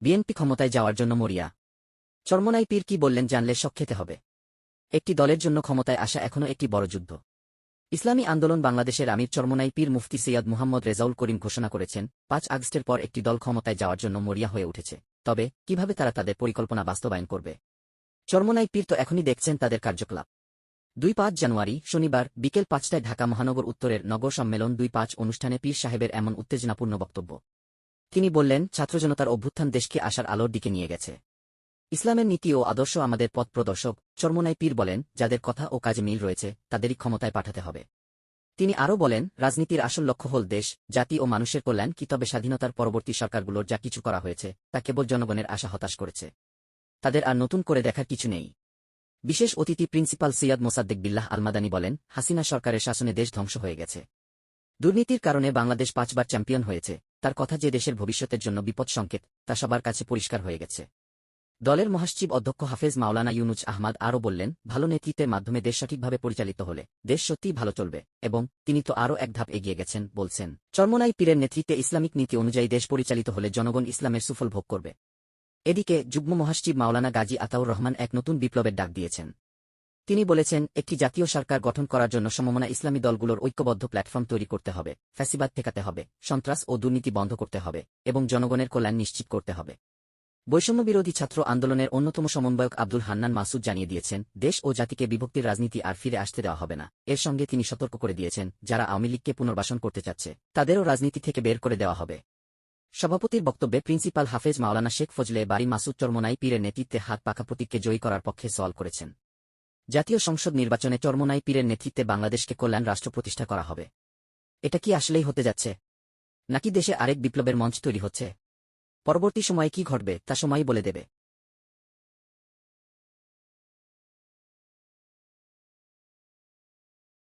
BNP ক্ষমতায় যাওয়ার জন্য মরিয়া। চরমোনাই পীর কি বললেন জানলে শক খেতে হবে। একটি দলের জন্য ক্ষমতায় আসা এখনও একটি বড় যুদ্ধ। ইসলামী আন্দোলন বাংলাদেশের আমির চরমোনাই পীর মুফতি সৈয়দ মুহাম্মদ রেজাউল করিম ঘোষণা করেছেন, ৫ আগস্টের পর একটি দল ক্ষমতায় যাওয়ার জন্য মরিয়া হয়ে উঠেছে। তবে কিভাবে তারা তাদের পরিকল্পনা বাস্তবায়ন করবে? চরমোনাই পীর তো এখনই দেখছেন তাদের কার্যকলাপ। ২-৫ জানুয়ারি শনিবার বিকেল ৫টায় ঢাকা মহানগর উত্তরের নগর সম্মেলন ২-৫ অনুষ্ঠানে পীর সাহেবের এমন উত্তেজনাপূর্ণ বক্তব্য। তিনি বললেন, ছাত্রজনতার অভ্যুত্থান দেশকে আশার আলোর দিকে নিয়ে গেছে। ইসলামের নীতি ও আদর্শ আমাদের পথ প্রদর্শক। চরমোনাই পীর বলেন, যাদের কথা ও কাজে মিল রয়েছে তাদেরই ক্ষমতায় পাঠাতে হবে। তিনি আরও বলেন, রাজনীতির আসল লক্ষ্য হল দেশ, জাতি ও মানুষের কল্যাণ। কি তবে স্বাধীনতার পরবর্তী সরকারগুলোর যা কিছু করা হয়েছে তা কেবল জনগণের আশা হতাশ করেছে। তাদের আর নতুন করে দেখার কিছু নেই। বিশেষ অতিথি প্রিন্সিপাল সৈয়দ মোসাদ্দেক বিল্লাহ আলমাদানি বলেন, হাসিনা সরকারের শাসনে দেশ ধ্বংস হয়ে গেছে। দুর্নীতির কারণে বাংলাদেশ ৫ বার চ্যাম্পিয়ন হয়েছে। তার কথা যে দেশের ভবিষ্যতের জন্য বিপদ সংকেত, তা সবার কাছে পরিষ্কার হয়ে গেছে। দলের মহাসচিব অধ্যক্ষ হাফেজ মাওলানা ইউনুস আহমাদ আরও বললেন, ভালো নেতৃত্বের মাধ্যমে দেশ সঠিকভাবে পরিচালিত হলে দেশ সত্যিই ভালো চলবে। এবং তিনি তো আরও এক ধাপ এগিয়ে গেছেন, বলছেন, চরমোনাই পীরের নেতৃত্বে ইসলামিক নীতি অনুযায়ী দেশ পরিচালিত হলে জনগণ ইসলামের সুফল ভোগ করবে। এদিকে যুগ্ম মহাসচিব মাওলানা গাজী আতাউর রহমান এক নতুন বিপ্লবের ডাক দিয়েছেন। তিনি বলেছেন, একটি জাতীয় সরকার গঠন করার জন্য সমমনা ইসলামী দলগুলোর ঐক্যবদ্ধ প্ল্যাটফর্ম তৈরি করতে হবে, ফ্যাসিবাদ ঠেকাতে হবে, সন্ত্রাস ও দুর্নীতি বন্ধ করতে হবে এবং জনগণের কল্যাণ নিশ্চিত করতে হবে। বৈষম্যবিরোধী ছাত্র আন্দোলনের অন্যতম সমন্বয়ক আব্দুল হান্নান মাসুদ জানিয়ে দিয়েছেন, দেশ ও জাতিকে বিভক্তির রাজনীতি আর ফিরে আসতে দেওয়া হবে না। এর সঙ্গে তিনি সতর্ক করে দিয়েছেন, যারা আওয়ামী লীগকে পুনর্বাসন করতে চাচ্ছে তাদেরও রাজনীতি থেকে বের করে দেওয়া হবে। সভাপতির বক্তব্যে প্রিন্সিপাল হাফেজ মাওলানা শেখ ফজলে বারী মাসুদ চরমোনাই পীরের নেতৃত্বে হাত পাকা প্রতীককে জয়ী করার পক্ষে সওয়াল করেছেন। জাতীয় সংসদ নির্বাচনে চরমোনাই পীরের নেতৃত্বে বাংলাদেশকে কল্যাণ রাষ্ট্র প্রতিষ্ঠা করা হবে। এটা কি আসলেই হতে যাচ্ছে, নাকি দেশে আরেক বিপ্লবের মঞ্চ তৈরি হচ্ছে? পরবর্তী সময়ে কি ঘটবে তা সময়ই বলে দেবে।